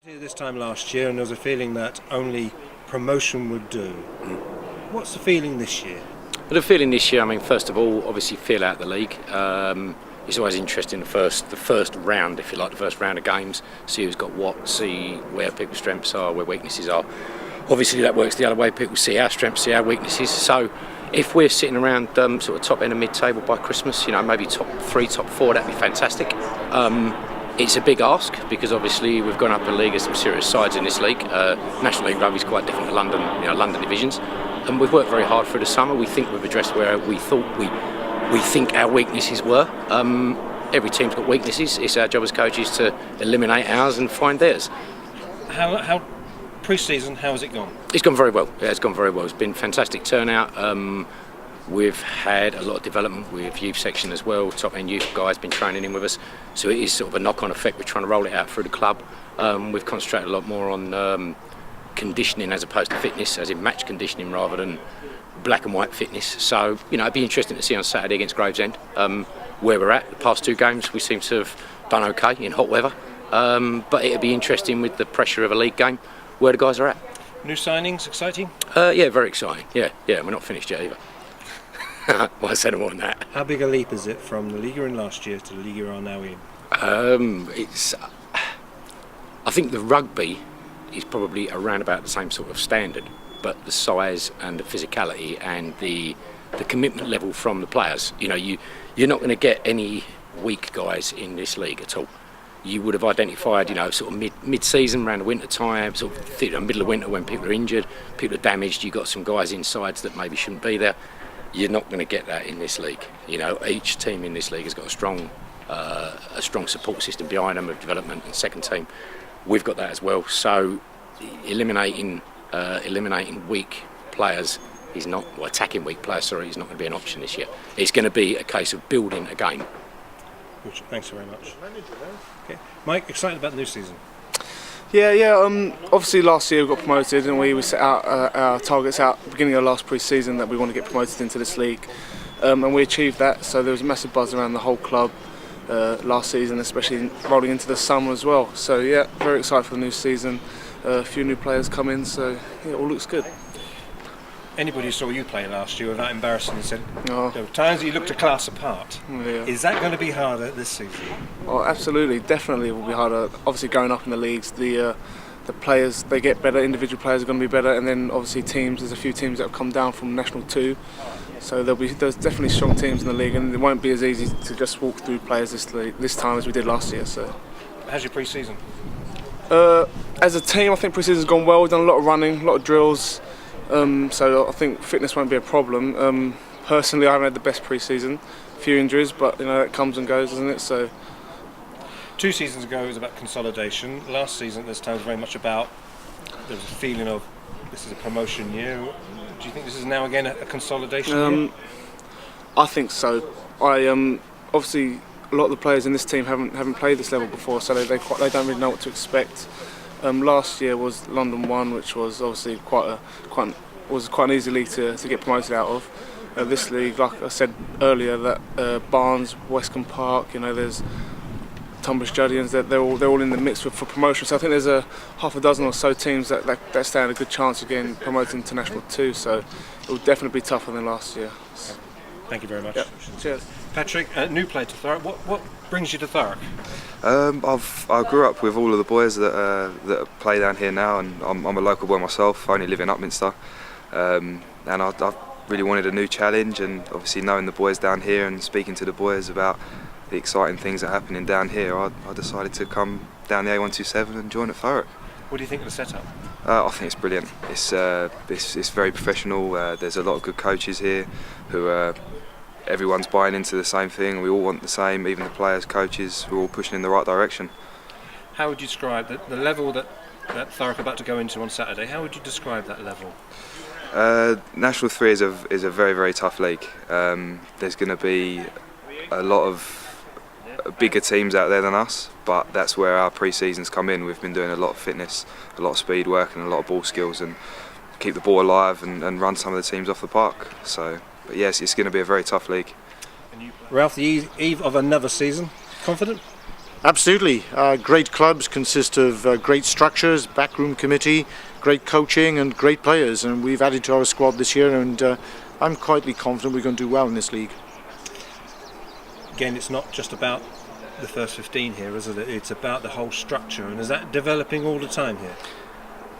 Here this time last year, and there was a feeling that only promotion would do. What's the feeling this year? Well, the feeling this year, I mean, first of all, obviously feel out the league. It's always interesting the first round, if you like, the first round of games. See who's got what, see where people's strengths are, where weaknesses are. Obviously, that works the other way. People see our strengths, see our weaknesses. So, if we're sitting around sort of top end of mid-table by Christmas, maybe top 3, top 4, that'd be fantastic. It's a big ask because obviously we've gone up a league. There's some serious sides in this league. National League Rugby is quite different to London, London divisions, and we've worked very hard through the summer. We think we've addressed where we thought we think our weaknesses were. Every team's got weaknesses. It's our job as coaches to eliminate ours and find theirs. How pre-season? How has it gone? It's gone very well. Yeah, it's gone very well. It's been fantastic turnout. We've had a lot of development with youth section as well. Top end youth guys been training in with us, so it is sort of a knock-on effect. We're trying to roll it out through the club. We've concentrated a lot more on conditioning as opposed to fitness, as in match conditioning rather than black and white fitness. So it'd be interesting to see on Saturday against Gravesend where we're at. The past 2 games we seem to have done okay in hot weather, but it'd be interesting with the pressure of a league game where the guys are at. New signings, exciting? Yeah, very exciting. Yeah, we're not finished yet either. Well, I said more than that. How big a leap is it from the league you're in last year to the league you are now in? I think the rugby is probably around about the same sort of standard, but the size and the physicality and the commitment level from the players. You're not going to get any weak guys in this league at all. You would have identified, sort of mid-season, around the winter time, sort of middle of winter when people are injured, people are damaged. You've got some guys in sides that maybe shouldn't be there. You're not going to get that in this league. Each team in this league has got a strong support system behind them of development and second team. We've got that as well. So eliminating weak players is not, or attacking weak players, is not going to be an option this year. It's going to be a case of building a game. Good. Thanks very much. Okay. Mike, excited about the new season? Yeah. Obviously, last year we got promoted, and we set out our targets out at the beginning of last pre-season that we want to get promoted into this league, and we achieved that. So there was a massive buzz around the whole club last season, especially rolling into the summer as well. So yeah, very excited for the new season. A few new players come in, so yeah, it all looks good. Anybody who saw you play last year without embarrassing said there were times that you looked a class apart. Yeah. Is that going to be harder this season? Oh, absolutely, definitely it will be harder. Obviously, growing up in the leagues, the players, they get better. Individual players are going to be better, and then obviously teams. There's a few teams that have come down from National 2, so there's definitely strong teams in the league, and it won't be as easy to just walk through players this time as we did last year. So, how's your pre-season? As a team, I think pre-season's gone well. We've done a lot of running, a lot of drills. So I think fitness won't be a problem. Personally, I haven't had the best pre-season. A few injuries, but that comes and goes, doesn't it? So 2 seasons ago it was about consolidation. Last season this time was very much about, there was a feeling of this is a promotion year. Do you think this is now again a consolidation year? I think so. Obviously a lot of the players in this team haven't played this level before, so they don't really know what to expect. Last year was London 1, which was obviously quite an easy league to get promoted out of. This league, like I said earlier, that Barnes, Westcombe Park, there's Tunbridge Judians, they're all in the mix for promotion. So I think there's a half a dozen or so teams that stand a good chance of getting promoted into National 2. So it will definitely be tougher than last year. Thank you very much. Yep. Cheers. Patrick, new player to Thurrock. What brings you to Thurrock? I grew up with all of the boys that play down here now, and I'm a local boy myself. I only live in Upminster, and I really wanted a new challenge. And obviously, knowing the boys down here and speaking to the boys about the exciting things that are happening down here, I decided to come down the A127 and join at Thurrock. What do you think of the setup? I think it's brilliant. It's very professional. There's a lot of good coaches here who. Everyone's buying into the same thing. We all want the same, even the players, coaches. We're all pushing in the right direction. How would you describe the level that Thurrock are about to go into on Saturday? How would you describe that level? National 3 is a very, very tough league. There's going to be a lot of bigger teams out there than us, but that's where our pre-seasons come in. We've been doing a lot of fitness, a lot of speed work and a lot of ball skills, and keep the ball alive and run some of the teams off the park. But yes, it's going to be a very tough league. Ralph, the eve of another season, confident? Absolutely. Great clubs consist of great structures, backroom committee, great coaching and great players, and we've added to our squad this year, and I'm quietly confident we're going to do well in this league. Again, it's not just about the first 15 here, is it? It's about the whole structure, and is that developing all the time here?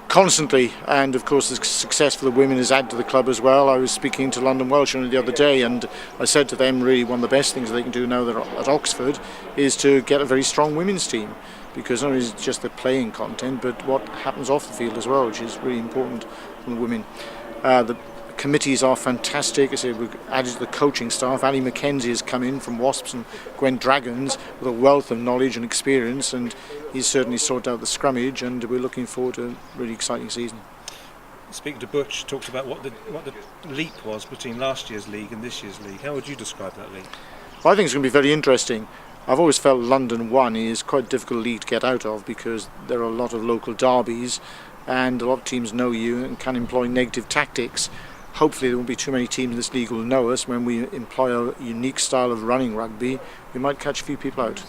Constantly, and of course the success for the women is added to the club as well. I was speaking to London Welsh only the other day, and I said to them really one of the best things they can do now they're at Oxford is to get a very strong women's team, because not only is it just the playing content but what happens off the field as well, which is really important from the women. The committees are fantastic. I say we've added to the coaching staff. Ali Mackenzie has come in from Wasps and Gwent Dragons with a wealth of knowledge and experience, and he's certainly sorted out the scrummage, and we're looking forward to a really exciting season. Speaking to Butch, talked about what the leap was between last year's league and this year's league. How would you describe that league? Well, I think it's going to be very interesting. I've always felt London 1 is quite a difficult league to get out of because there are a lot of local derbies and a lot of teams know you and can employ negative tactics. Hopefully there won't be too many teams in this league who will know us. When we employ a unique style of running rugby, we might catch a few people out.